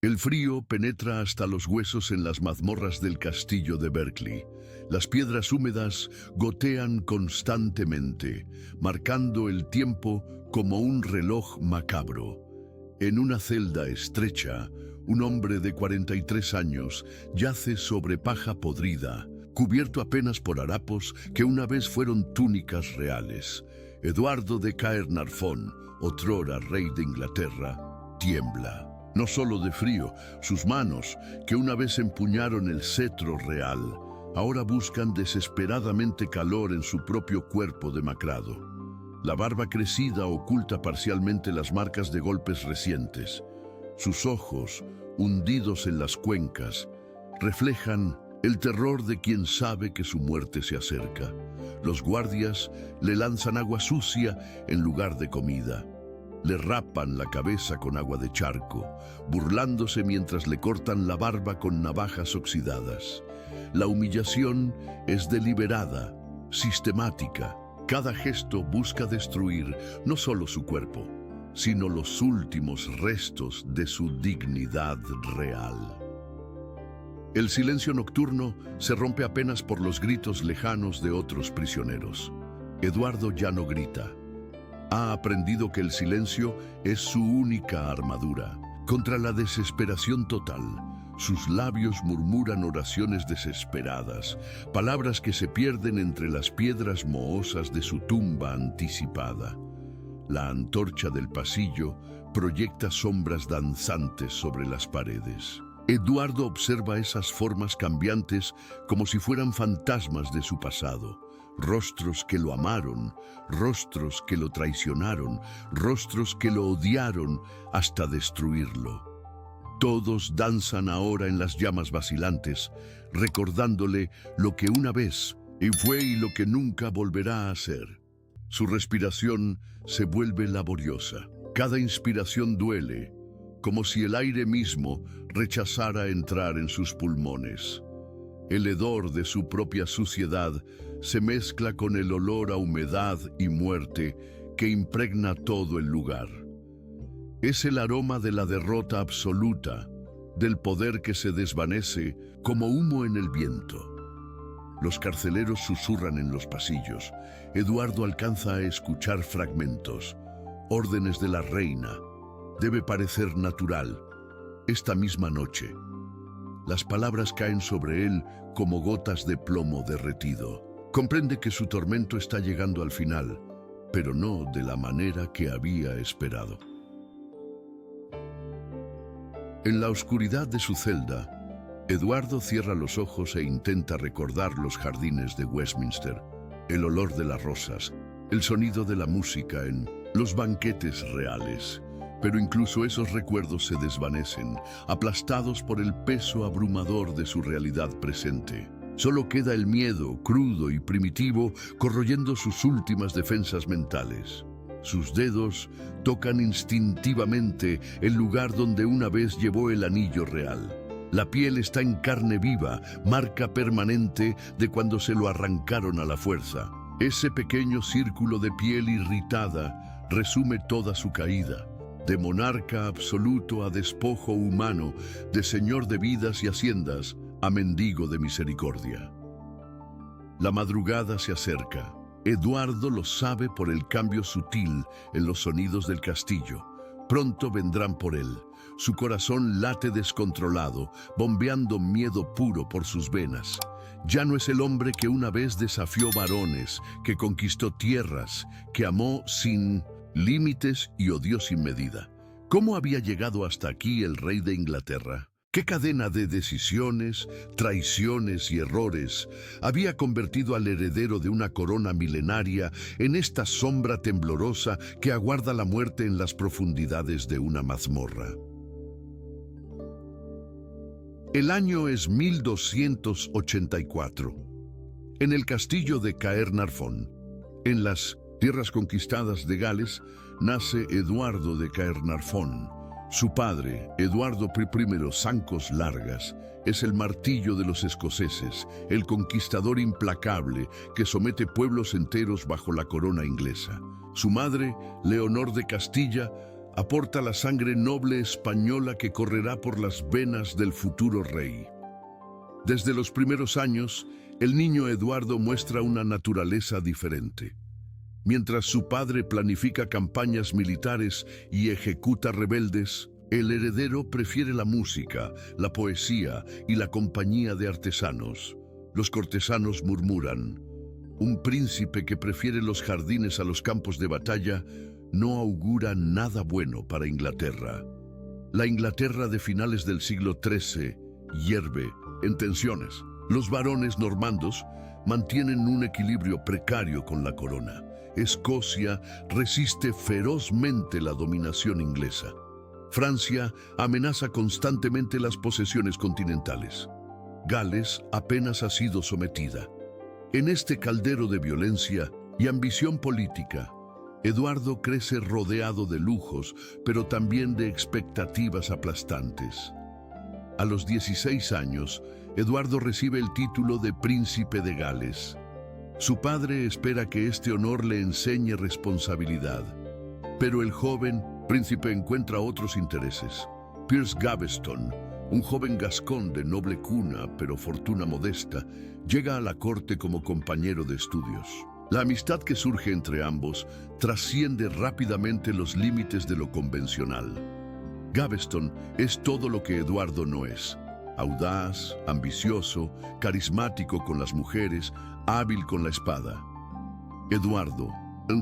El frío penetra hasta los huesos en las mazmorras del castillo de Berkeley. Las piedras húmedas gotean constantemente, marcando el tiempo como un reloj macabro. En una celda estrecha, un hombre de 43 años yace sobre paja podrida, cubierto apenas por harapos que una vez fueron túnicas reales. Eduardo de Caernarfon, otrora rey de Inglaterra, tiembla. No solo de frío, sus manos, que una vez empuñaron el cetro real, ahora buscan desesperadamente calor en su propio cuerpo demacrado. La barba crecida oculta parcialmente las marcas de golpes recientes. Sus ojos, hundidos en las cuencas, reflejan el terror de quien sabe que su muerte se acerca. Los guardias le lanzan agua sucia en lugar de comida. Le rapan la cabeza con agua de charco, burlándose mientras le cortan la barba con navajas oxidadas. La humillación es deliberada, sistemática. Cada gesto busca destruir no solo su cuerpo, sino los últimos restos de su dignidad real. El silencio nocturno se rompe apenas por los gritos lejanos de otros prisioneros. Eduardo ya no grita. Ha aprendido que el silencio es su única armadura. Contra la desesperación total, sus labios murmuran oraciones desesperadas, palabras que se pierden entre las piedras mohosas de su tumba anticipada. La antorcha del pasillo proyecta sombras danzantes sobre las paredes. Eduardo observa esas formas cambiantes como si fueran fantasmas de su pasado. Rostros que lo amaron, rostros que lo traicionaron, rostros que lo odiaron hasta destruirlo. Todos danzan ahora en las llamas vacilantes, recordándole lo que una vez y fue y lo que nunca volverá a ser. Su respiración se vuelve laboriosa. Cada inspiración duele, como si el aire mismo rechazara entrar en sus pulmones. El hedor de su propia suciedad se mezcla con el olor a humedad y muerte que impregna todo el lugar. Es el aroma de la derrota absoluta, del poder que se desvanece como humo en el viento. Los carceleros susurran en los pasillos. Eduardo alcanza a escuchar fragmentos, órdenes de la reina. Debe parecer natural. Esta misma noche, las palabras caen sobre él como gotas de plomo derretido. Comprende que su tormento está llegando al final, pero no de la manera que había esperado. En la oscuridad de su celda, Eduardo cierra los ojos e intenta recordar los jardines de Westminster, el olor de las rosas, el sonido de la música en los banquetes reales. Pero incluso esos recuerdos se desvanecen, aplastados por el peso abrumador de su realidad presente. Solo queda el miedo, crudo y primitivo, corroyendo sus últimas defensas mentales. Sus dedos tocan instintivamente el lugar donde una vez llevó el anillo real. La piel está en carne viva, marca permanente de cuando se lo arrancaron a la fuerza. Ese pequeño círculo de piel irritada resume toda su caída. De monarca absoluto a despojo humano, de señor de vidas y haciendas, a mendigo de misericordia. La madrugada se acerca. Eduardo lo sabe por el cambio sutil en los sonidos del castillo. Pronto vendrán por él. Su corazón late descontrolado, bombeando miedo puro por sus venas. Ya no es el hombre que una vez desafió varones, que conquistó tierras, que amó sin límites y odió sin medida. ¿Cómo había llegado hasta aquí el rey de Inglaterra? ¿Qué cadena de decisiones, traiciones y errores había convertido al heredero de una corona milenaria en esta sombra temblorosa que aguarda la muerte en las profundidades de una mazmorra? El año es 1284. En el castillo de Caernarfon, en las tierras conquistadas de Gales, nace Eduardo de Caernarfon. Su padre, Eduardo I Zancos Largas, es el martillo de los escoceses, el conquistador implacable que somete pueblos enteros bajo la corona inglesa. Su madre, Leonor de Castilla, aporta la sangre noble española que correrá por las venas del futuro rey. Desde los primeros años, el niño Eduardo muestra una naturaleza diferente. Mientras su padre planifica campañas militares y ejecuta rebeldes, el heredero prefiere la música, la poesía y la compañía de artesanos. Los cortesanos murmuran: un príncipe que prefiere los jardines a los campos de batalla no augura nada bueno para Inglaterra. La Inglaterra de finales del siglo XIII hierve en tensiones. Los varones normandos mantienen un equilibrio precario con la corona. Escocia resiste ferozmente la dominación inglesa. Francia amenaza constantemente las posesiones continentales. Gales apenas ha sido sometida. En este caldero de violencia y ambición política, Eduardo crece rodeado de lujos, pero también de expectativas aplastantes. A los 16 años, Eduardo recibe el título de Príncipe de Gales. Su padre espera que este honor le enseñe responsabilidad, pero el joven príncipe encuentra otros intereses. Piers Gaveston, un joven gascón de noble cuna pero fortuna modesta, llega a la corte como compañero de estudios. La amistad que surge entre ambos trasciende rápidamente los límites de lo convencional. Gaveston es todo lo que Eduardo no es: audaz, ambicioso, carismático con las mujeres, hábil con la espada. Eduardo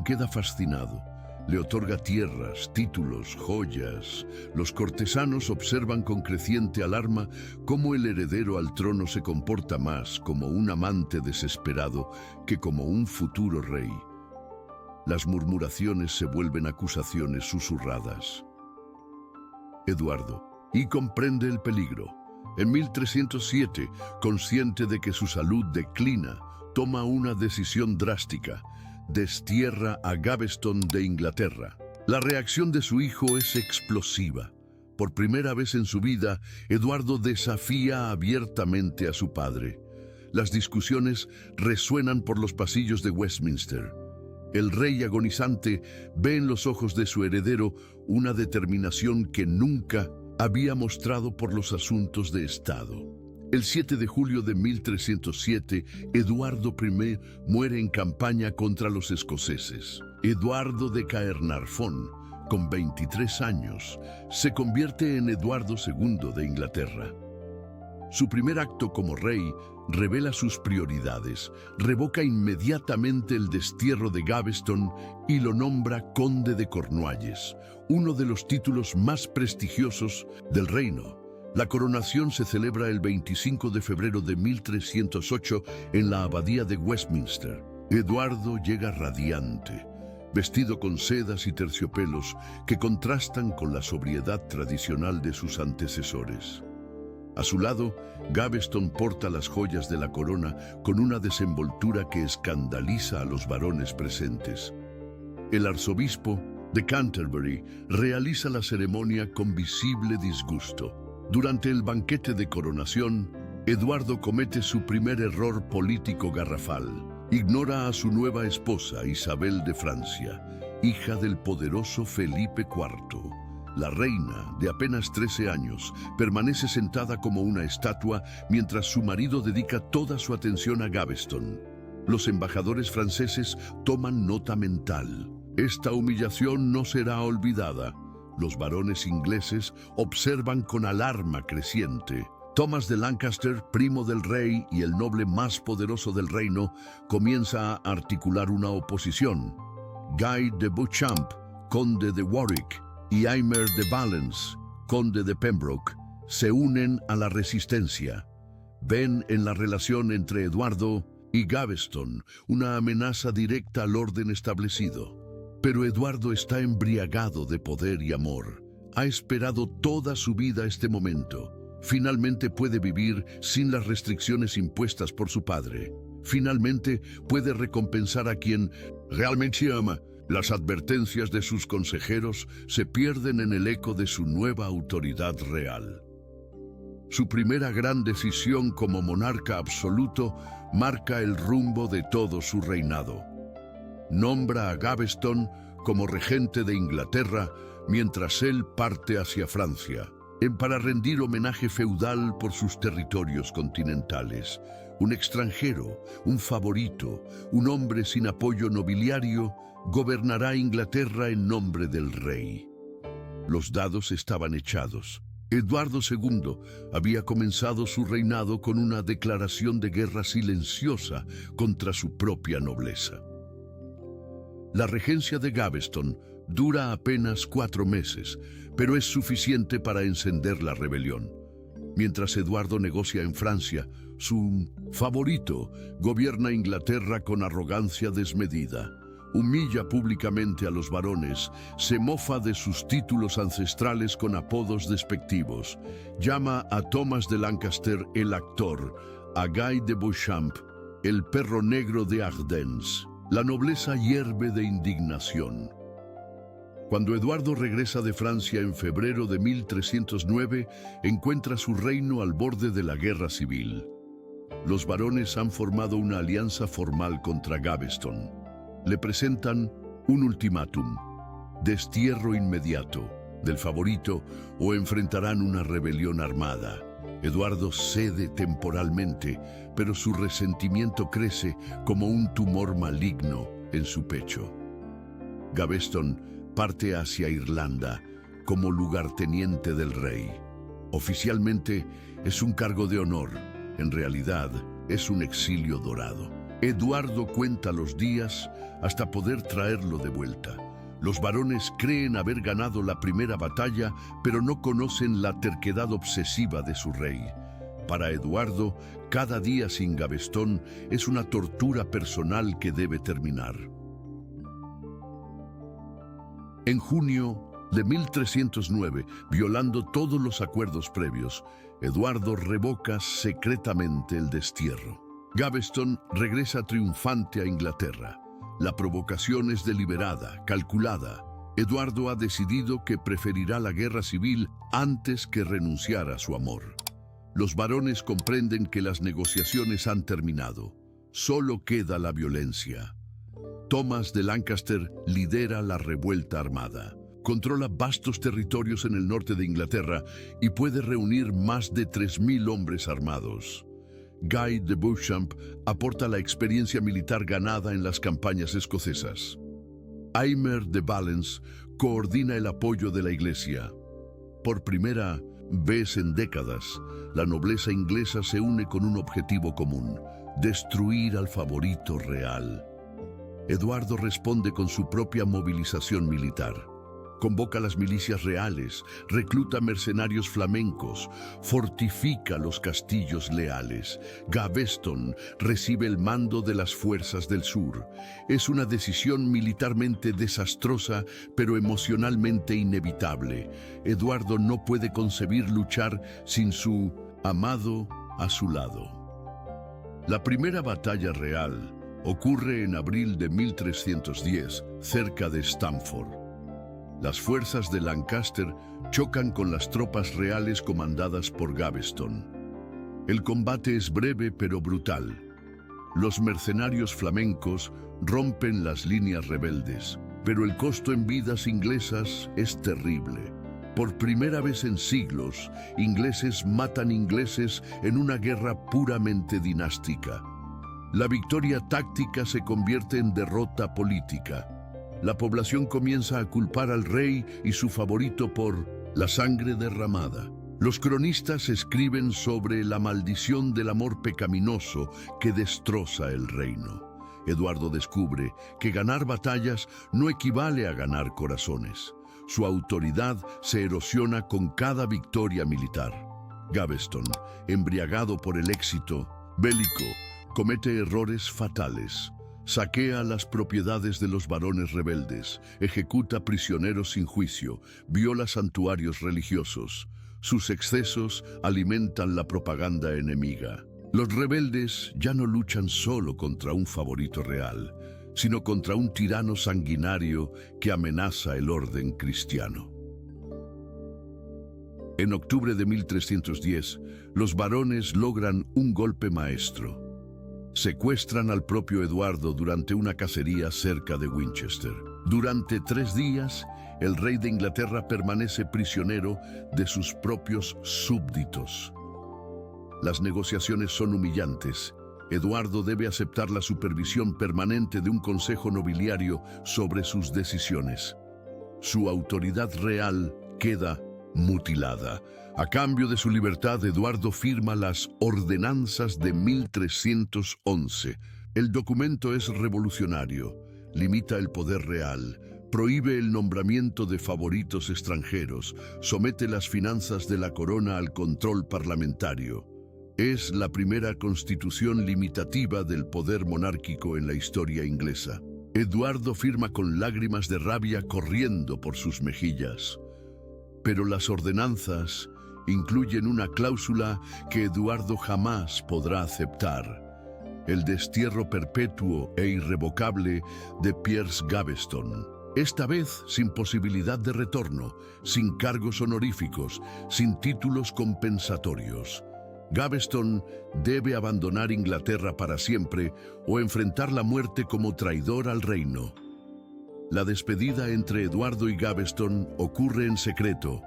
queda fascinado. Le otorga tierras, títulos, joyas. Los cortesanos observan con creciente alarma cómo el heredero al trono se comporta más como un amante desesperado que como un futuro rey. Las murmuraciones se vuelven acusaciones susurradas. Eduardo comprende el peligro. En 1307, consciente de que su salud declina, toma una decisión drástica: destierra a Gaveston de Inglaterra. La reacción de su hijo es explosiva. Por primera vez en su vida, Eduardo desafía abiertamente a su padre. Las discusiones resuenan por los pasillos de Westminster. El rey agonizante ve en los ojos de su heredero una determinación que nunca había mostrado por los asuntos de Estado. El 7 de julio de 1307, Eduardo I muere en campaña contra los escoceses. Eduardo de Caernarfon, con 23 años, se convierte en Eduardo II de Inglaterra. Su primer acto como rey revela sus prioridades, revoca inmediatamente el destierro de Gaveston y lo nombra conde de Cornualles, uno de los títulos más prestigiosos del reino. La coronación se celebra el 25 de febrero de 1308 en la abadía de Westminster. Eduardo llega radiante, vestido con sedas y terciopelos que contrastan con la sobriedad tradicional de sus antecesores. A su lado, Gaveston porta las joyas de la corona con una desenvoltura que escandaliza a los varones presentes. El arzobispo de Canterbury realiza la ceremonia con visible disgusto. Durante el banquete de coronación, Eduardo comete su primer error político garrafal. Ignora a su nueva esposa, Isabel de Francia, hija del poderoso Felipe IV. La reina, de apenas 13 años, permanece sentada como una estatua mientras su marido dedica toda su atención a Gaveston. Los embajadores franceses toman nota mental. Esta humillación no será olvidada. Los varones ingleses observan con alarma creciente. Thomas de Lancaster, primo del rey y el noble más poderoso del reino, comienza a articular una oposición. Guy de Beauchamp, conde de Warwick, y Aymer de Valence, conde de Pembroke, se unen a la resistencia. Ven en la relación entre Eduardo y Gaveston una amenaza directa al orden establecido. Pero Eduardo está embriagado de poder y amor. Ha esperado toda su vida este momento. Finalmente puede vivir sin las restricciones impuestas por su padre. Finalmente puede recompensar a quien realmente ama. Las advertencias de sus consejeros se pierden en el eco de su nueva autoridad real. Su primera gran decisión como monarca absoluto marca el rumbo de todo su reinado. Nombra a Gaveston como regente de Inglaterra, mientras él parte hacia Francia, para rendir homenaje feudal por sus territorios continentales. Un extranjero, un favorito, un hombre sin apoyo nobiliario, gobernará Inglaterra en nombre del rey. Los dados estaban echados. Eduardo II había comenzado su reinado con una declaración de guerra silenciosa contra su propia nobleza. La regencia de Gaveston dura apenas 4 meses, pero es suficiente para encender la rebelión. Mientras Eduardo negocia en Francia, su favorito gobierna Inglaterra con arrogancia desmedida. Humilla públicamente a los varones, se mofa de sus títulos ancestrales con apodos despectivos, llama a Thomas de Lancaster el actor, a Guy de Beauchamp el perro negro de Ardennes. La nobleza hierve de indignación. Cuando Eduardo regresa de Francia en febrero de 1309, encuentra su reino al borde de la guerra civil. Los varones han formado una alianza formal contra Gaveston. Le presentan un ultimátum: destierro inmediato del favorito o enfrentarán una rebelión armada. Eduardo cede temporalmente, pero su resentimiento crece como un tumor maligno en su pecho. Gaveston parte hacia Irlanda como lugarteniente del rey. Oficialmente es un cargo de honor, en realidad es un exilio dorado. Eduardo cuenta los días hasta poder traerlo de vuelta. Los varones creen haber ganado la primera batalla, pero no conocen la terquedad obsesiva de su rey. Para Eduardo, cada día sin Gaveston es una tortura personal que debe terminar. En junio de 1309, violando todos los acuerdos previos, Eduardo revoca secretamente el destierro. Gaveston regresa triunfante a Inglaterra. La provocación es deliberada, calculada. Eduardo ha decidido que preferirá la guerra civil antes que renunciar a su amor. Los varones comprenden que las negociaciones han terminado. Solo queda la violencia. Thomas de Lancaster lidera la revuelta armada. Controla vastos territorios en el norte de Inglaterra y puede reunir más de 3.000 hombres armados. Guy de Beauchamp aporta la experiencia militar ganada en las campañas escocesas. Aymer de Valence coordina el apoyo de la Iglesia. Por primera vez en décadas, la nobleza inglesa se une con un objetivo común: destruir al favorito real. Eduardo responde con su propia movilización militar. Convoca las milicias reales, recluta mercenarios flamencos, fortifica los castillos leales. Gaveston recibe el mando de las fuerzas del sur. Es una decisión militarmente desastrosa, pero emocionalmente inevitable. Eduardo no puede concebir luchar sin su amado a su lado. La primera batalla real ocurre en abril de 1310, cerca de Stamford. Las fuerzas de Lancaster chocan con las tropas reales comandadas por Gaveston. El combate es breve pero brutal. Los mercenarios flamencos rompen las líneas rebeldes, pero el costo en vidas inglesas es terrible. Por primera vez en siglos, ingleses matan ingleses en una guerra puramente dinástica. La victoria táctica se convierte en derrota política. La población comienza a culpar al rey y su favorito por la sangre derramada. Los cronistas escriben sobre la maldición del amor pecaminoso que destroza el reino. Eduardo descubre que ganar batallas no equivale a ganar corazones. Su autoridad se erosiona con cada victoria militar. Gaveston, embriagado por el éxito bélico, comete errores fatales. Saquea las propiedades de los varones rebeldes, ejecuta prisioneros sin juicio, viola santuarios religiosos. Sus excesos alimentan la propaganda enemiga. Los rebeldes ya no luchan solo contra un favorito real, sino contra un tirano sanguinario que amenaza el orden cristiano. En octubre de 1310, los varones logran un golpe maestro. Secuestran al propio Eduardo durante una cacería cerca de Winchester. Durante 3 días, el rey de Inglaterra permanece prisionero de sus propios súbditos. Las negociaciones son humillantes. Eduardo debe aceptar la supervisión permanente de un consejo nobiliario sobre sus decisiones. Su autoridad real queda mutilada. A cambio de su libertad, Eduardo firma las Ordenanzas de 1311. El documento es revolucionario, limita el poder real, prohíbe el nombramiento de favoritos extranjeros, somete las finanzas de la corona al control parlamentario. Es la primera constitución limitativa del poder monárquico en la historia inglesa. Eduardo firma con lágrimas de rabia corriendo por sus mejillas. Pero las ordenanzas incluyen una cláusula que Eduardo jamás podrá aceptar: el destierro perpetuo e irrevocable de Piers Gaveston. Esta vez sin posibilidad de retorno, sin cargos honoríficos, sin títulos compensatorios. Gaveston debe abandonar Inglaterra para siempre o enfrentar la muerte como traidor al reino. La despedida entre Eduardo y Gaveston ocurre en secreto,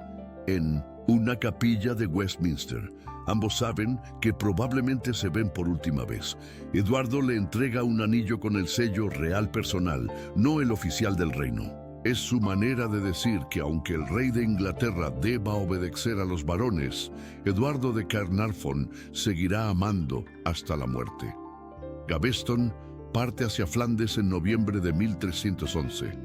en una capilla de Westminster. Ambos saben que probablemente se ven por última vez. Eduardo le entrega un anillo con el sello real personal, no el oficial del reino. Es su manera de decir que aunque el rey de Inglaterra deba obedecer a los varones, Eduardo de Caernarfon seguirá amando hasta la muerte. Gaveston parte hacia Flandes en noviembre de 1311.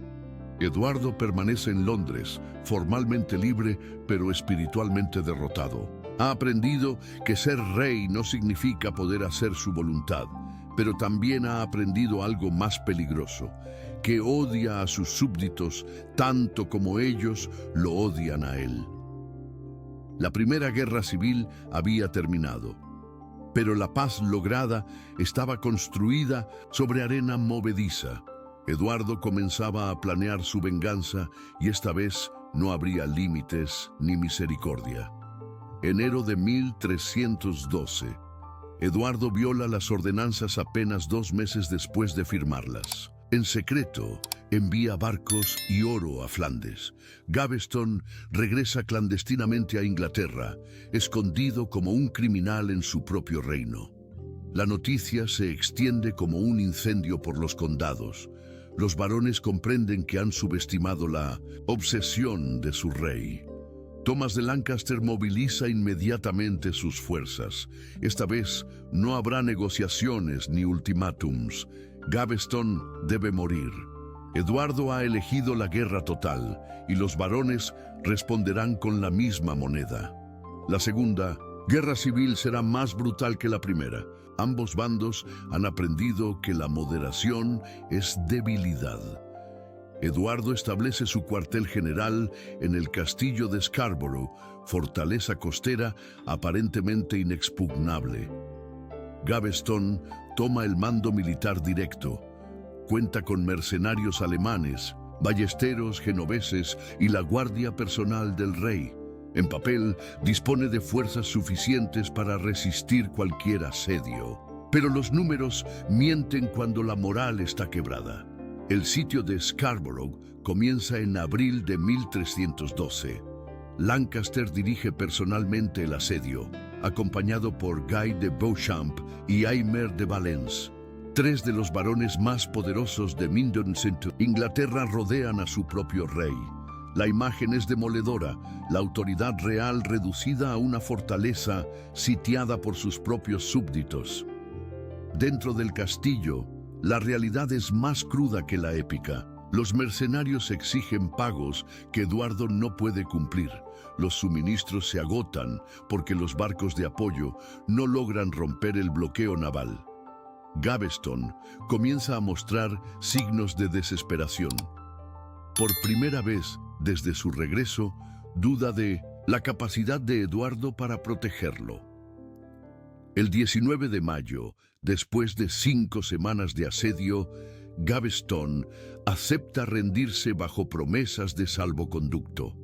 Eduardo permanece en Londres, formalmente libre, pero espiritualmente derrotado. Ha aprendido que ser rey no significa poder hacer su voluntad, pero también ha aprendido algo más peligroso: que odia a sus súbditos tanto como ellos lo odian a él. La Primera Guerra Civil había terminado, pero la paz lograda estaba construida sobre arena movediza. Eduardo comenzaba a planear su venganza y esta vez no habría límites ni misericordia. Enero de 1312. Eduardo viola las ordenanzas apenas 2 meses después de firmarlas. En secreto, envía barcos y oro a Flandes. Gaveston regresa clandestinamente a Inglaterra, escondido como un criminal en su propio reino. La noticia se extiende como un incendio por los condados. Los varones comprenden que han subestimado la obsesión de su rey. Thomas de Lancaster moviliza inmediatamente sus fuerzas. Esta vez no habrá negociaciones ni ultimátums. Gaveston debe morir. Eduardo ha elegido la guerra total y los varones responderán con la misma moneda. La Segunda Guerra Civil será más brutal que la primera. Ambos bandos han aprendido que la moderación es debilidad. Eduardo establece su cuartel general en el castillo de Scarborough, fortaleza costera aparentemente inexpugnable. Gaveston toma el mando militar directo. Cuenta con mercenarios alemanes, ballesteros genoveses y la guardia personal del rey. En papel, dispone de fuerzas suficientes para resistir cualquier asedio. Pero los números mienten cuando la moral está quebrada. El sitio de Scarborough comienza en abril de 1312. Lancaster dirige personalmente el asedio, acompañado por Guy de Beauchamp y Aymer de Valence. 3 de los varones más poderosos de Inglaterra rodean a su propio rey. La imagen es demoledora, la autoridad real reducida a una fortaleza sitiada por sus propios súbditos. Dentro del castillo, la realidad es más cruda que la épica. Los mercenarios exigen pagos que Eduardo no puede cumplir. Los suministros se agotan porque los barcos de apoyo no logran romper el bloqueo naval. Gaveston comienza a mostrar signos de desesperación. Por primera vez desde su regreso, duda de la capacidad de Eduardo para protegerlo. El 19 de mayo, después de 5 semanas de asedio, Gaveston acepta rendirse bajo promesas de salvoconducto.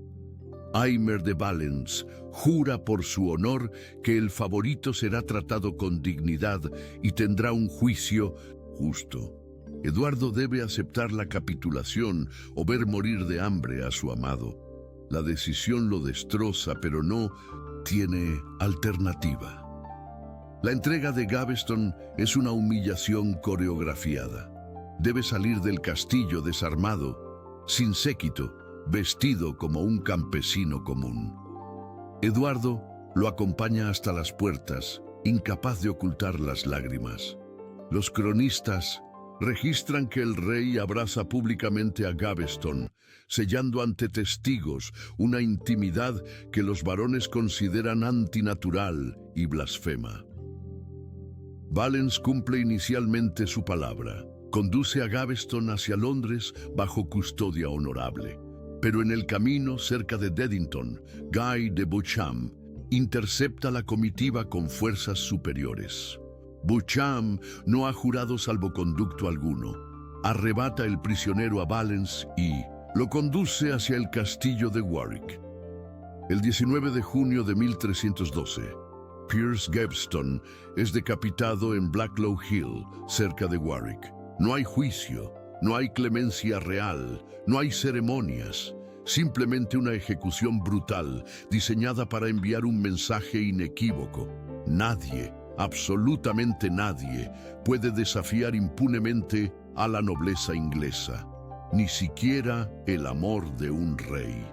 Aymer de Valence jura por su honor que el favorito será tratado con dignidad y tendrá un juicio justo. Eduardo debe aceptar la capitulación o ver morir de hambre a su amado. La decisión lo destroza, pero no tiene alternativa. La entrega de Gaveston es una humillación coreografiada. Debe salir del castillo desarmado, sin séquito, vestido como un campesino común. Eduardo lo acompaña hasta las puertas, incapaz de ocultar las lágrimas. Los cronistas registran que el rey abraza públicamente a Gaveston, sellando ante testigos una intimidad que los varones consideran antinatural y blasfema. Valens cumple inicialmente su palabra. Conduce a Gaveston hacia Londres bajo custodia honorable. Pero en el camino, cerca de Dedington, Guy de Beauchamp intercepta la comitiva con fuerzas superiores. Beauchamp no ha jurado salvoconducto alguno. Arrebata el prisionero a Valens y lo conduce hacia el castillo de Warwick. El 19 de junio de 1312, Piers Gaveston es decapitado en Blacklow Hill, cerca de Warwick. No hay juicio, no hay clemencia real, no hay ceremonias, simplemente una ejecución brutal diseñada para enviar un mensaje inequívoco. Nadie, absolutamente nadie, puede desafiar impunemente a la nobleza inglesa, ni siquiera el amor de un rey.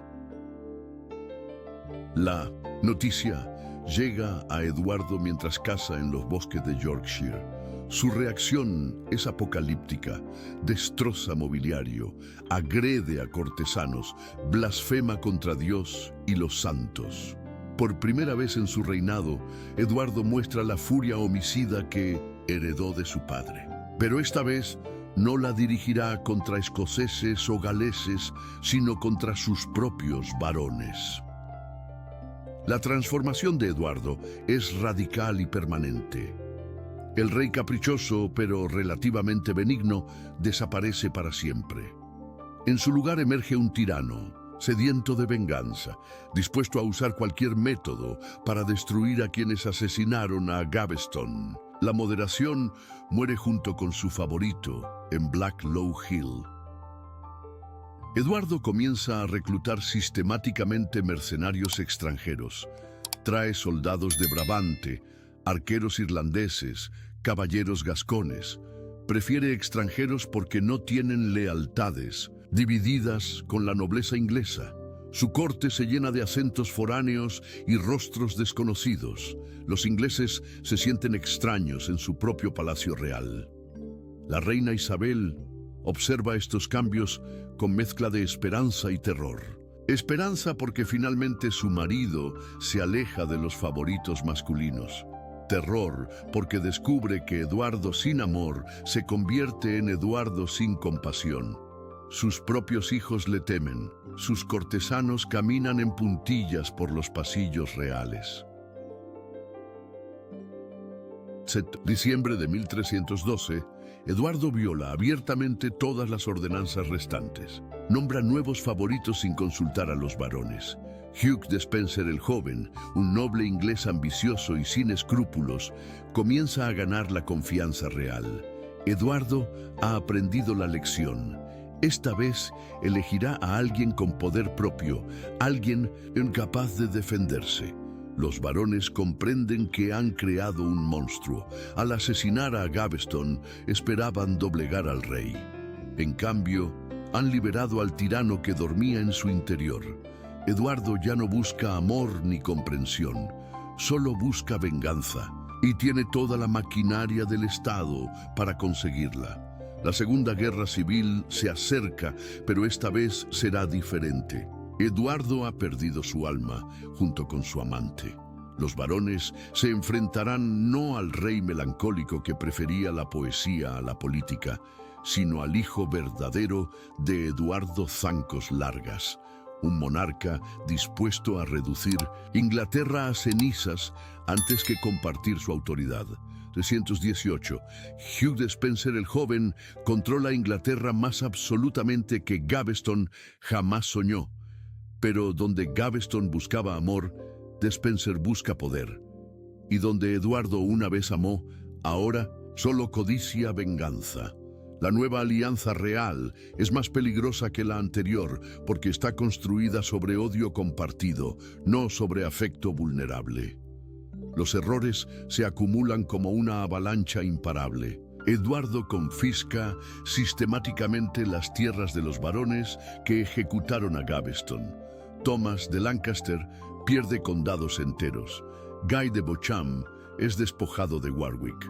La noticia llega a Eduardo mientras caza en los bosques de Yorkshire. Su reacción es apocalíptica, destroza mobiliario, agrede a cortesanos, blasfema contra Dios y los santos. Por primera vez en su reinado, Eduardo muestra la furia homicida que heredó de su padre. Pero esta vez no la dirigirá contra escoceses o galeses, sino contra sus propios varones. La transformación de Eduardo es radical y permanente. El rey caprichoso, pero relativamente benigno, desaparece para siempre. En su lugar emerge un tirano, sediento de venganza, dispuesto a usar cualquier método para destruir a quienes asesinaron a Gaveston. La moderación muere junto con su favorito en Blacklow Hill. Eduardo comienza a reclutar sistemáticamente mercenarios extranjeros. Trae soldados de Brabante, arqueros irlandeses, caballeros gascones. Prefiere extranjeros porque no tienen lealtades, divididas con la nobleza inglesa. Su corte se llena de acentos foráneos y rostros desconocidos. Los ingleses se sienten extraños en su propio palacio real. La reina Isabel observa estos cambios con mezcla de esperanza y terror. Esperanza porque finalmente su marido se aleja de los favoritos masculinos. Terror porque descubre que Eduardo sin amor se convierte en Eduardo sin compasión. Sus propios hijos le temen. Sus cortesanos caminan en puntillas por los pasillos reales. Diciembre de 1312, Eduardo viola abiertamente todas las ordenanzas restantes. Nombra nuevos favoritos sin consultar a los varones. Hugh Despenser el joven, un noble inglés ambicioso y sin escrúpulos, comienza a ganar la confianza real. Eduardo ha aprendido la lección. Esta vez elegirá a alguien con poder propio, alguien incapaz de defenderse. Los varones comprenden que han creado un monstruo. Al asesinar a Gaveston, esperaban doblegar al rey. En cambio, han liberado al tirano que dormía en su interior. Eduardo ya no busca amor ni comprensión, solo busca venganza, y tiene toda la maquinaria del Estado para conseguirla. La Segunda Guerra Civil se acerca, pero esta vez será diferente. Eduardo ha perdido su alma junto con su amante. Los varones se enfrentarán no al rey melancólico que prefería la poesía a la política, sino al hijo verdadero de Eduardo Zancos Largas, un monarca dispuesto a reducir Inglaterra a cenizas antes que compartir su autoridad. 318. Hugh Despenser el joven controla Inglaterra más absolutamente que Gaveston jamás soñó. Pero donde Gaveston buscaba amor, Despenser busca poder. Y donde Eduardo una vez amó, ahora solo codicia venganza. La nueva alianza real es más peligrosa que la anterior porque está construida sobre odio compartido, no sobre afecto vulnerable. Los errores se acumulan como una avalancha imparable. Eduardo confisca sistemáticamente las tierras de los varones que ejecutaron a Gaveston. Thomas de Lancaster pierde condados enteros. Guy de Beauchamp es despojado de Warwick.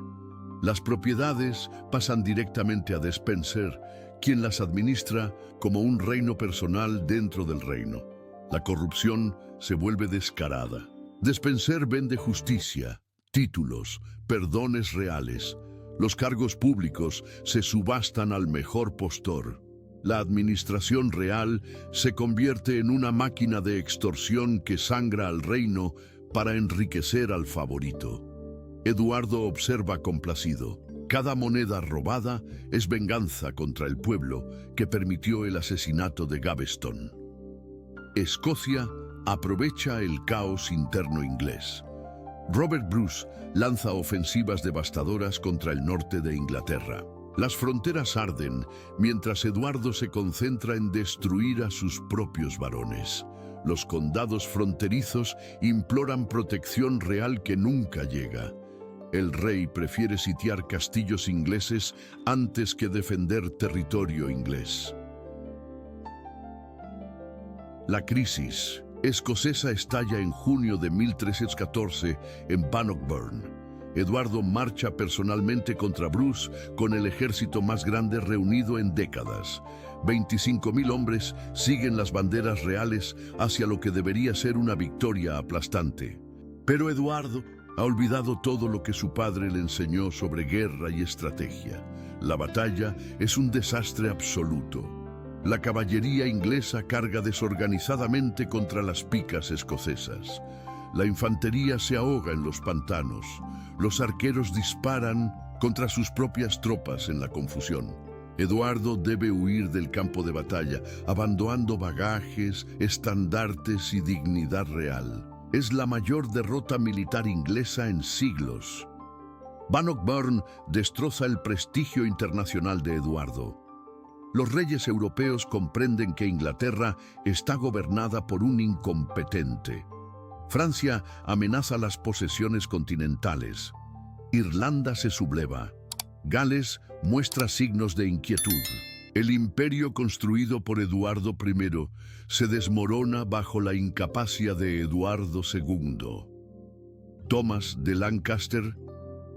Las propiedades pasan directamente a Despenser, quien las administra como un reino personal dentro del reino. La corrupción se vuelve descarada. Despenser vende justicia, títulos, perdones reales. Los cargos públicos se subastan al mejor postor. La administración real se convierte en una máquina de extorsión que sangra al reino para enriquecer al favorito. Eduardo observa complacido. Cada moneda robada es venganza contra el pueblo que permitió el asesinato de Gaveston. Escocia aprovecha el caos interno inglés. Robert Bruce lanza ofensivas devastadoras contra el norte de Inglaterra. Las fronteras arden mientras Eduardo se concentra en destruir a sus propios varones. Los condados fronterizos imploran protección real que nunca llega. El rey prefiere sitiar castillos ingleses antes que defender territorio inglés. La crisis escocesa estalla en junio de 1314 en Bannockburn. Eduardo marcha personalmente contra Bruce con el ejército más grande reunido en décadas. 25.000 hombres siguen las banderas reales hacia lo que debería ser una victoria aplastante. Pero Eduardo ha olvidado todo lo que su padre le enseñó sobre guerra y estrategia. La batalla es un desastre absoluto. La caballería inglesa carga desorganizadamente contra las picas escocesas. La infantería se ahoga en los pantanos. Los arqueros disparan contra sus propias tropas en la confusión. Eduardo debe huir del campo de batalla, abandonando bagajes, estandartes y dignidad real. Es la mayor derrota militar inglesa en siglos. Bannockburn destroza el prestigio internacional de Eduardo. Los reyes europeos comprenden que Inglaterra está gobernada por un incompetente. Francia amenaza las posesiones continentales. Irlanda se subleva. Gales muestra signos de inquietud. El imperio construido por Eduardo I se desmorona bajo la incapacidad de Eduardo II. Thomas de Lancaster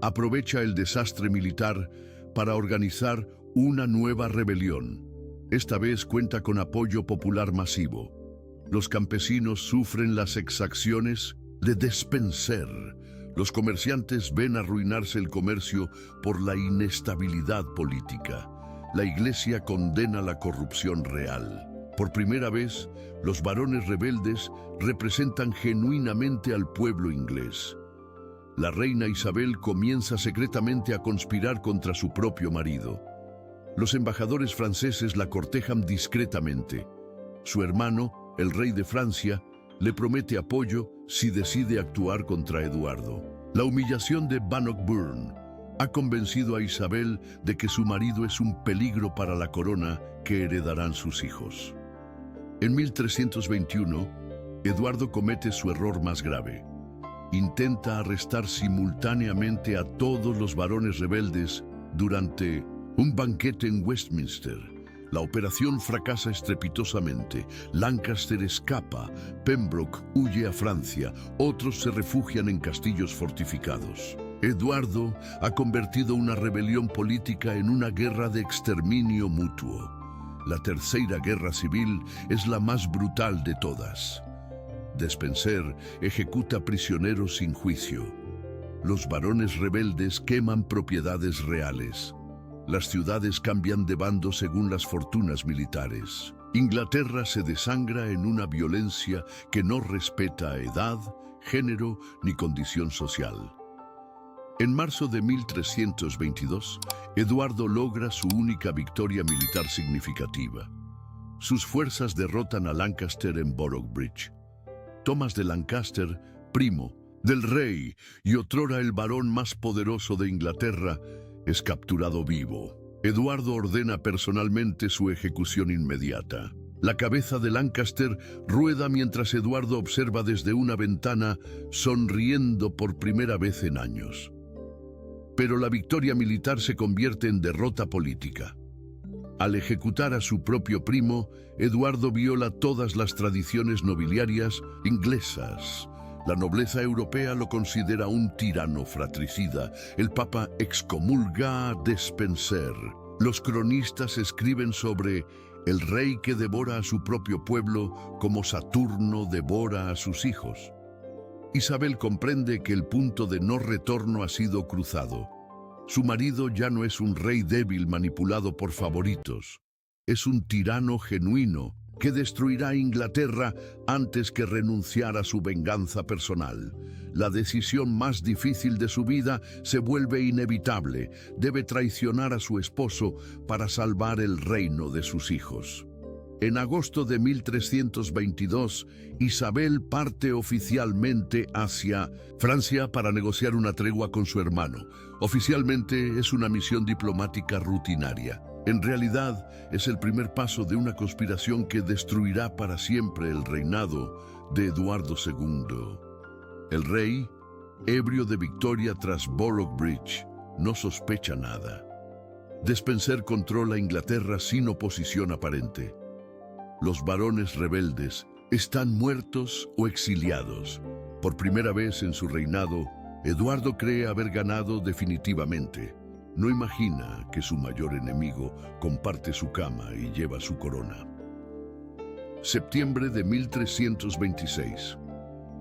aprovecha el desastre militar para organizar una nueva rebelión. Esta vez cuenta con apoyo popular masivo. Los campesinos sufren las exacciones de Despenser. Los comerciantes ven arruinarse el comercio por la inestabilidad política. La Iglesia condena la corrupción real. Por primera vez, los varones rebeldes representan genuinamente al pueblo inglés. La reina Isabel comienza secretamente a conspirar contra su propio marido. Los embajadores franceses la cortejan discretamente. Su hermano, el rey de Francia, le promete apoyo si decide actuar contra Eduardo. La humillación de Bannockburn ha convencido a Isabel de que su marido es un peligro para la corona que heredarán sus hijos. En 1321, Eduardo comete su error más grave. Intenta arrestar simultáneamente a todos los varones rebeldes durante un banquete en Westminster. La operación fracasa estrepitosamente. Lancaster escapa, Pembroke huye a Francia, otros se refugian en castillos fortificados. Eduardo ha convertido una rebelión política en una guerra de exterminio mutuo. La Tercera Guerra Civil es la más brutal de todas. Despenser ejecuta prisioneros sin juicio. Los varones rebeldes queman propiedades reales. Las ciudades cambian de bando según las fortunas militares. Inglaterra se desangra en una violencia que no respeta edad, género ni condición social. En marzo de 1322, Eduardo logra su única victoria militar significativa. Sus fuerzas derrotan a Lancaster en Boroughbridge. Thomas de Lancaster, primo del rey y otrora el varón más poderoso de Inglaterra, es capturado vivo. Eduardo ordena personalmente su ejecución inmediata. La cabeza de Lancaster rueda mientras Eduardo observa desde una ventana, sonriendo por primera vez en años. Pero la victoria militar se convierte en derrota política. Al ejecutar a su propio primo, Eduardo viola todas las tradiciones nobiliarias inglesas. La nobleza europea lo considera un tirano fratricida. El Papa excomulga a Despenser. Los cronistas escriben sobre el rey que devora a su propio pueblo como Saturno devora a sus hijos. Isabel comprende que el punto de no retorno ha sido cruzado. Su marido ya no es un rey débil manipulado por favoritos. Es un tirano genuino que destruirá a Inglaterra antes que renunciar a su venganza personal. La decisión más difícil de su vida se vuelve inevitable. Debe traicionar a su esposo para salvar el reino de sus hijos. En agosto de 1322, Isabel parte oficialmente hacia Francia para negociar una tregua con su hermano. Oficialmente es una misión diplomática rutinaria. En realidad, es el primer paso de una conspiración que destruirá para siempre el reinado de Eduardo II. El rey, ebrio de victoria tras Boroughbridge Bridge, no sospecha nada. Despenser controla Inglaterra sin oposición aparente. Los varones rebeldes están muertos o exiliados. Por primera vez en su reinado, Eduardo cree haber ganado definitivamente. No imagina que su mayor enemigo comparte su cama y lleva su corona. Septiembre de 1326.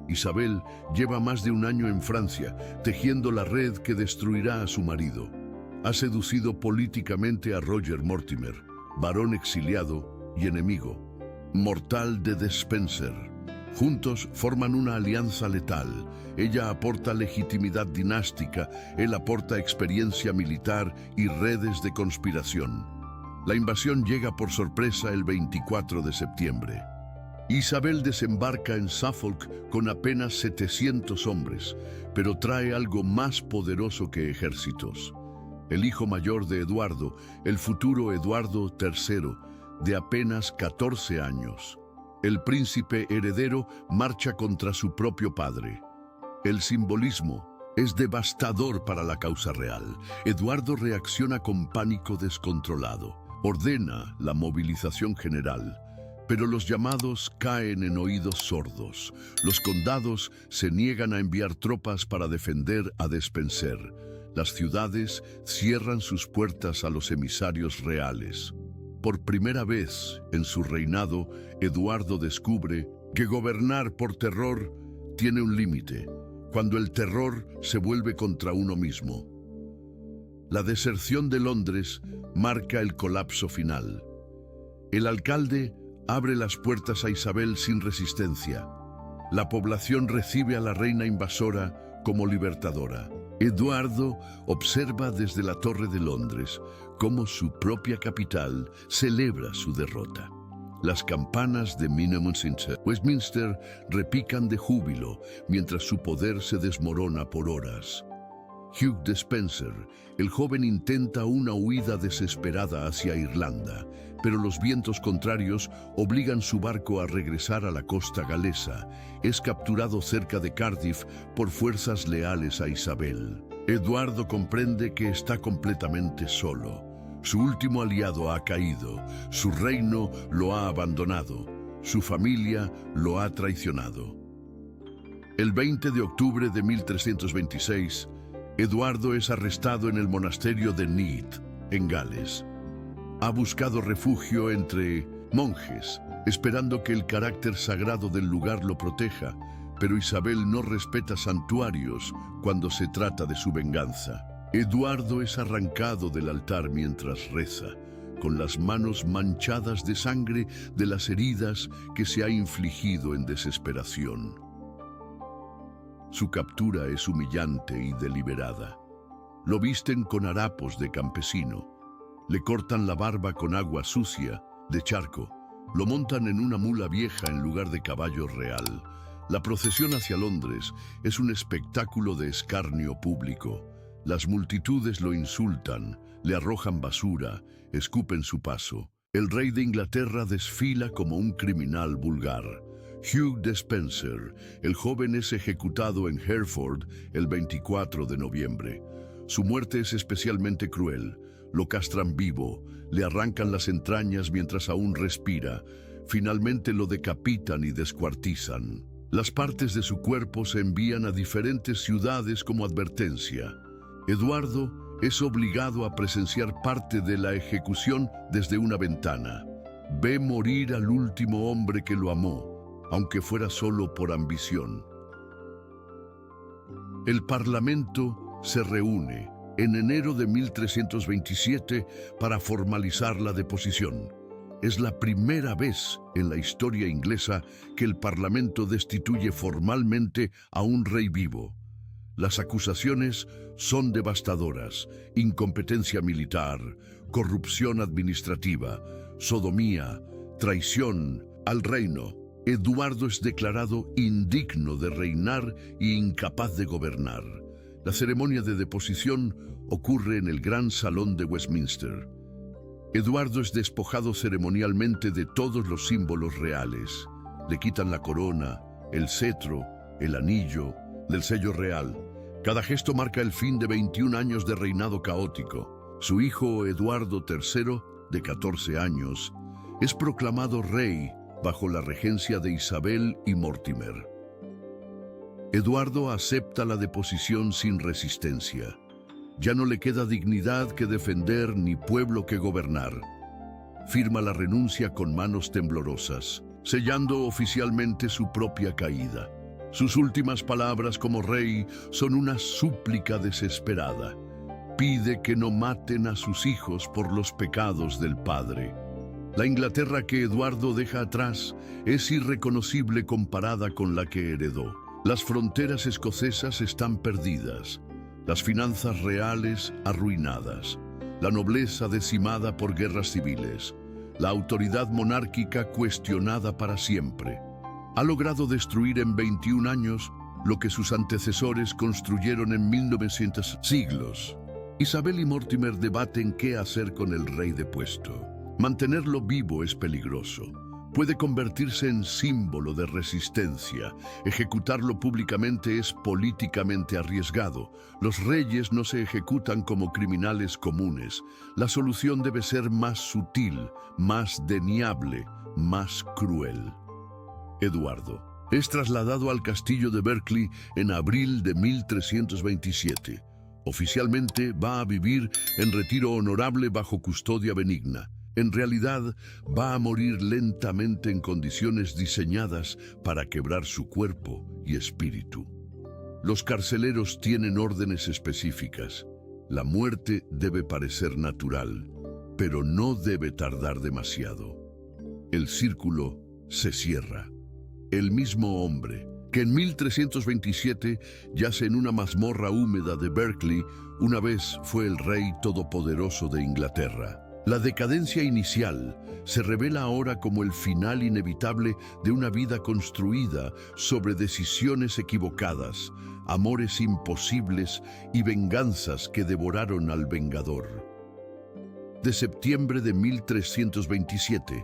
Isabel lleva más de un año en Francia, tejiendo la red que destruirá a su marido. Ha seducido políticamente a Roger Mortimer, varón exiliado y enemigo mortal de Despenser. Juntos forman una alianza letal. Ella aporta legitimidad dinástica, él aporta experiencia militar y redes de conspiración. La invasión llega por sorpresa el 24 de septiembre. Isabel desembarca en Suffolk con apenas 700 hombres, pero trae algo más poderoso que ejércitos. El hijo mayor de Eduardo, el futuro Eduardo III, de apenas 14 años. El príncipe heredero marcha contra su propio padre. El simbolismo es devastador para la causa real. Eduardo reacciona con pánico descontrolado. Ordena la movilización general, pero los llamados caen en oídos sordos. Los condados se niegan a enviar tropas para defender a Despenser. Las ciudades cierran sus puertas a los emisarios reales. Por primera vez en su reinado, Eduardo descubre que gobernar por terror tiene un límite, cuando el terror se vuelve contra uno mismo. La deserción de Londres marca el colapso final. El alcalde abre las puertas a Isabel sin resistencia. La población recibe a la reina invasora como libertadora. Eduardo observa desde la Torre de Londres cómo su propia capital celebra su derrota. Las campanas de Westminster repican de júbilo mientras su poder se desmorona por horas. Hugh Despenser, el joven, intenta una huida desesperada hacia Irlanda, pero los vientos contrarios obligan su barco a regresar a la costa galesa. Es capturado cerca de Cardiff por fuerzas leales a Isabel. Eduardo comprende que está completamente solo. Su último aliado ha caído, su reino lo ha abandonado, su familia lo ha traicionado. El 20 de octubre de 1326, Eduardo es arrestado en el monasterio de Neath, en Gales. Ha buscado refugio entre monjes, esperando que el carácter sagrado del lugar lo proteja, pero Isabel no respeta santuarios cuando se trata de su venganza. Eduardo es arrancado del altar mientras reza, con las manos manchadas de sangre de las heridas que se ha infligido en desesperación. Su captura es humillante y deliberada. Lo visten con harapos de campesino, le cortan la barba con agua sucia de charco, lo montan en una mula vieja en lugar de caballo real. La procesión hacia Londres es un espectáculo de escarnio público. Las multitudes lo insultan, le arrojan basura, escupen su paso. El rey de Inglaterra desfila como un criminal vulgar. Hugh Despenser, el joven, es ejecutado en Hereford el 24 de noviembre. Su muerte es especialmente cruel. Lo castran vivo, le arrancan las entrañas mientras aún respira. Finalmente lo decapitan y descuartizan. Las partes de su cuerpo se envían a diferentes ciudades como advertencia. Eduardo es obligado a presenciar parte de la ejecución desde una ventana. Ve morir al último hombre que lo amó, aunque fuera solo por ambición. El Parlamento se reúne en enero de 1327 para formalizar la deposición. Es la primera vez en la historia inglesa que el Parlamento destituye formalmente a un rey vivo. Las acusaciones son devastadoras: incompetencia militar, corrupción administrativa, sodomía, traición al reino. Eduardo es declarado indigno de reinar e incapaz de gobernar. La ceremonia de deposición ocurre en el Gran Salón de Westminster. Eduardo es despojado ceremonialmente de todos los símbolos reales. Le quitan la corona, el cetro, el anillo, del sello real. Cada gesto marca el fin de 21 años de reinado caótico. Su hijo Eduardo III, de 14 años, es proclamado rey bajo la regencia de Isabel y Mortimer. Eduardo acepta la deposición sin resistencia. Ya no le queda dignidad que defender ni pueblo que gobernar. Firma la renuncia con manos temblorosas, sellando oficialmente su propia caída. Sus últimas palabras como rey son una súplica desesperada. Pide que no maten a sus hijos por los pecados del padre. La Inglaterra que Eduardo deja atrás es irreconocible comparada con la que heredó. Las fronteras escocesas están perdidas, las finanzas reales arruinadas, la nobleza decimada por guerras civiles, la autoridad monárquica cuestionada para siempre. Ha logrado destruir en 21 años lo que sus antecesores construyeron en 1900 siglos. Isabel y Mortimer debaten qué hacer con el rey depuesto. Mantenerlo vivo es peligroso. Puede convertirse en símbolo de resistencia. Ejecutarlo públicamente es políticamente arriesgado. Los reyes no se ejecutan como criminales comunes. La solución debe ser más sutil, más deniable, más cruel. Eduardo es trasladado al castillo de Berkeley en abril de 1327. Oficialmente va a vivir en retiro honorable bajo custodia benigna. En realidad, va a morir lentamente en condiciones diseñadas para quebrar su cuerpo y espíritu. Los carceleros tienen órdenes específicas. La muerte debe parecer natural, pero no debe tardar demasiado. El círculo se cierra. El mismo hombre, que en 1327 yace en una mazmorra húmeda de Berkeley, una vez fue el rey todopoderoso de Inglaterra. La decadencia inicial se revela ahora como el final inevitable de una vida construida sobre decisiones equivocadas, amores imposibles y venganzas que devoraron al vengador. De septiembre de 1327,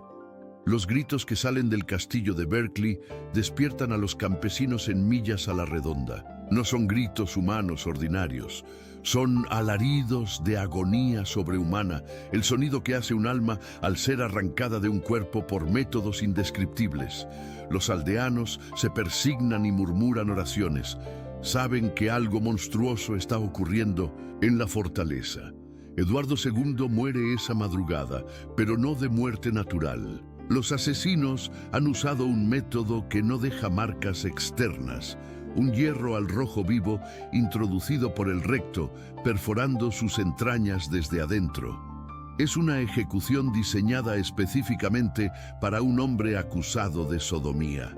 los gritos que salen del castillo de Berkeley despiertan a los campesinos en millas a la redonda. No son gritos humanos ordinarios, son alaridos de agonía sobrehumana, el sonido que hace un alma al ser arrancada de un cuerpo por métodos indescriptibles. Los aldeanos se persignan y murmuran oraciones. Saben que algo monstruoso está ocurriendo en la fortaleza. Eduardo II muere esa madrugada, pero no de muerte natural. Los asesinos han usado un método que no deja marcas externas, un hierro al rojo vivo introducido por el recto, perforando sus entrañas desde adentro. Es una ejecución diseñada específicamente para un hombre acusado de sodomía.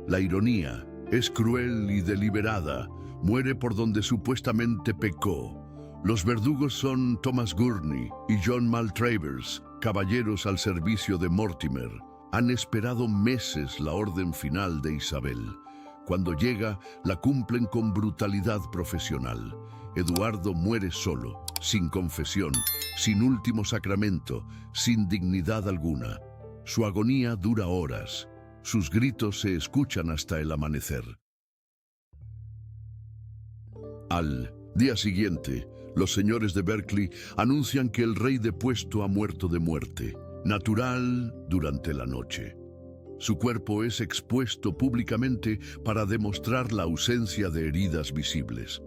La ironía es cruel y deliberada, muere por donde supuestamente pecó. Los verdugos son Thomas Gurney y John Maltravers, caballeros al servicio de Mortimer. Han esperado meses la orden final de Isabel. Cuando llega, la cumplen con brutalidad profesional. Eduardo muere solo, sin confesión, sin último sacramento, sin dignidad alguna. Su agonía dura horas. Sus gritos se escuchan hasta el amanecer. Al día siguiente, los señores de Berkeley anuncian que el rey depuesto ha muerto de muerte natural durante la noche. Su cuerpo es expuesto públicamente para demostrar la ausencia de heridas visibles.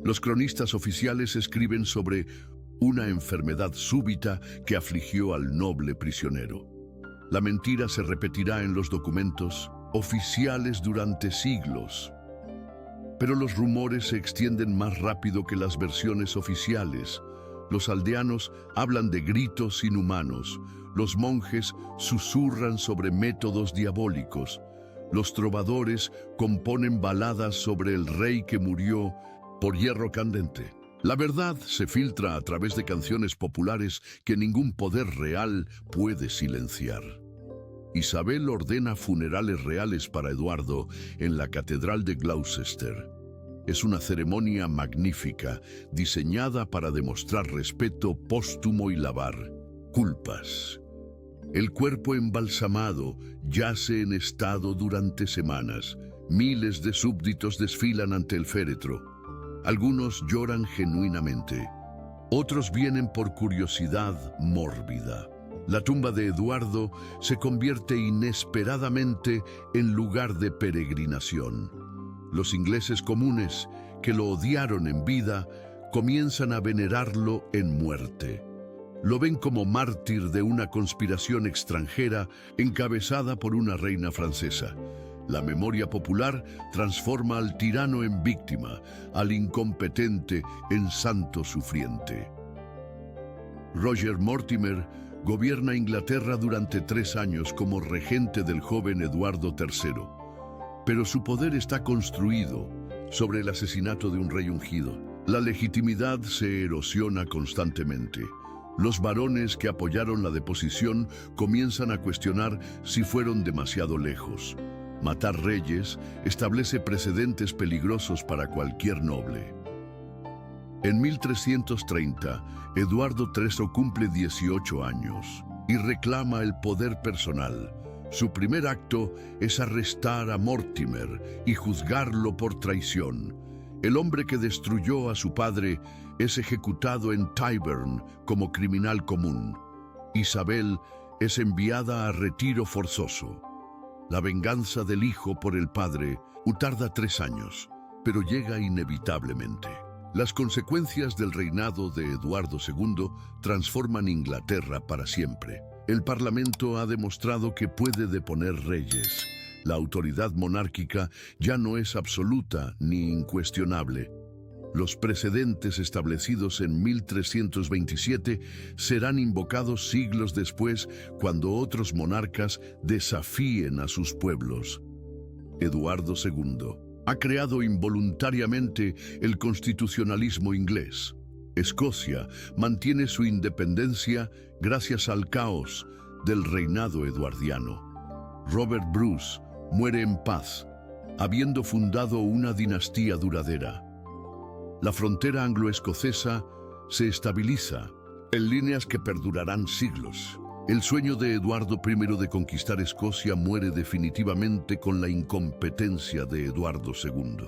Los cronistas oficiales escriben sobre una enfermedad súbita que afligió al noble prisionero. La mentira se repetirá en los documentos oficiales durante siglos. Pero los rumores se extienden más rápido que las versiones oficiales. Los aldeanos hablan de gritos inhumanos. Los monjes susurran sobre métodos diabólicos. Los trovadores componen baladas sobre el rey que murió por hierro candente. La verdad se filtra a través de canciones populares que ningún poder real puede silenciar. Isabel ordena funerales reales para Eduardo en la Catedral de Gloucester. Es una ceremonia magnífica, diseñada para demostrar respeto póstumo y lavar culpas. El cuerpo embalsamado yace en estado durante semanas. Miles de súbditos desfilan ante el féretro. Algunos lloran genuinamente. Otros vienen por curiosidad mórbida. La tumba de Eduardo se convierte inesperadamente en lugar de peregrinación. Los ingleses comunes, que lo odiaron en vida, comienzan a venerarlo en muerte. Lo ven como mártir de una conspiración extranjera encabezada por una reina francesa. La memoria popular transforma al tirano en víctima, al incompetente en santo sufriente. Roger Mortimer gobierna Inglaterra durante 3 años como regente del joven Eduardo III. Pero su poder está construido sobre el asesinato de un rey ungido. La legitimidad se erosiona constantemente. Los varones que apoyaron la deposición comienzan a cuestionar si fueron demasiado lejos. Matar reyes establece precedentes peligrosos para cualquier noble. En 1330, Eduardo III cumple 18 años y reclama el poder personal. Su primer acto es arrestar a Mortimer y juzgarlo por traición. El hombre que destruyó a su padre es ejecutado en Tyburn como criminal común. Isabel es enviada a retiro forzoso. La venganza del hijo por el padre tarda 3 años, pero llega inevitablemente. Las consecuencias del reinado de Eduardo II transforman Inglaterra para siempre. El Parlamento ha demostrado que puede deponer reyes. La autoridad monárquica ya no es absoluta ni incuestionable. Los precedentes establecidos en 1327 serán invocados siglos después cuando otros monarcas desafíen a sus pueblos. Eduardo II ha creado involuntariamente el constitucionalismo inglés. Escocia mantiene su independencia gracias al caos del reinado eduardiano. Robert Bruce muere en paz, habiendo fundado una dinastía duradera. La frontera anglo-escocesa se estabiliza en líneas que perdurarán siglos. El sueño de Eduardo I de conquistar Escocia muere definitivamente con la incompetencia de Eduardo II.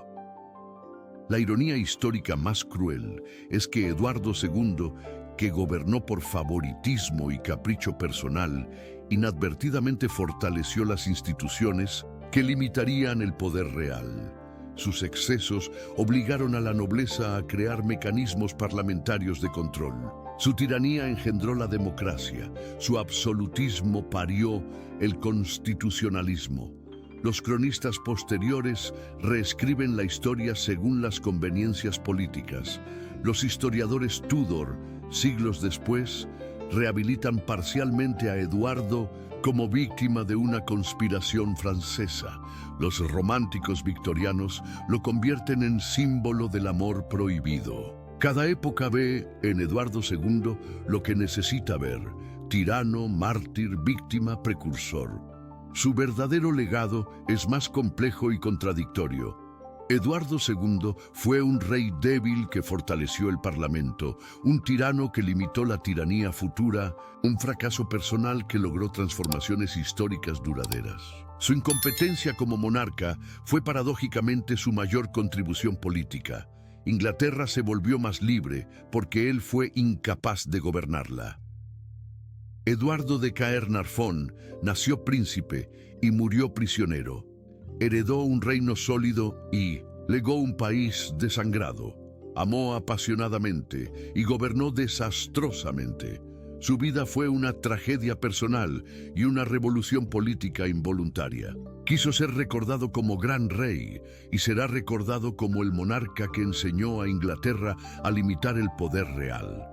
La ironía histórica más cruel es que Eduardo II, que gobernó por favoritismo y capricho personal, inadvertidamente fortaleció las instituciones que limitarían el poder real. Sus excesos obligaron a la nobleza a crear mecanismos parlamentarios de control. Su tiranía engendró la democracia, su absolutismo parió el constitucionalismo. Los cronistas posteriores reescriben la historia según las conveniencias políticas. Los historiadores Tudor, siglos después, rehabilitan parcialmente a Eduardo como víctima de una conspiración francesa. Los románticos victorianos lo convierten en símbolo del amor prohibido. Cada época ve en Eduardo II lo que necesita ver: tirano, mártir, víctima, precursor. Su verdadero legado es más complejo y contradictorio. Eduardo II fue un rey débil que fortaleció el Parlamento, un tirano que limitó la tiranía futura, un fracaso personal que logró transformaciones históricas duraderas. Su incompetencia como monarca fue paradójicamente su mayor contribución política. Inglaterra se volvió más libre porque él fue incapaz de gobernarla. Eduardo de Caernarfon nació príncipe y murió prisionero. Heredó un reino sólido y legó un país desangrado. Amó apasionadamente y gobernó desastrosamente. Su vida fue una tragedia personal y una revolución política involuntaria. Quiso ser recordado como gran rey y será recordado como el monarca que enseñó a Inglaterra a limitar el poder real.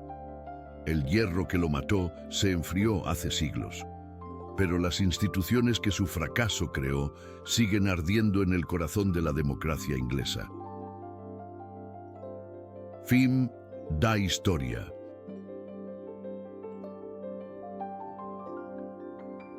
El hierro que lo mató se enfrió hace siglos, pero las instituciones que su fracaso creó siguen ardiendo en el corazón de la democracia inglesa. Fin da historia.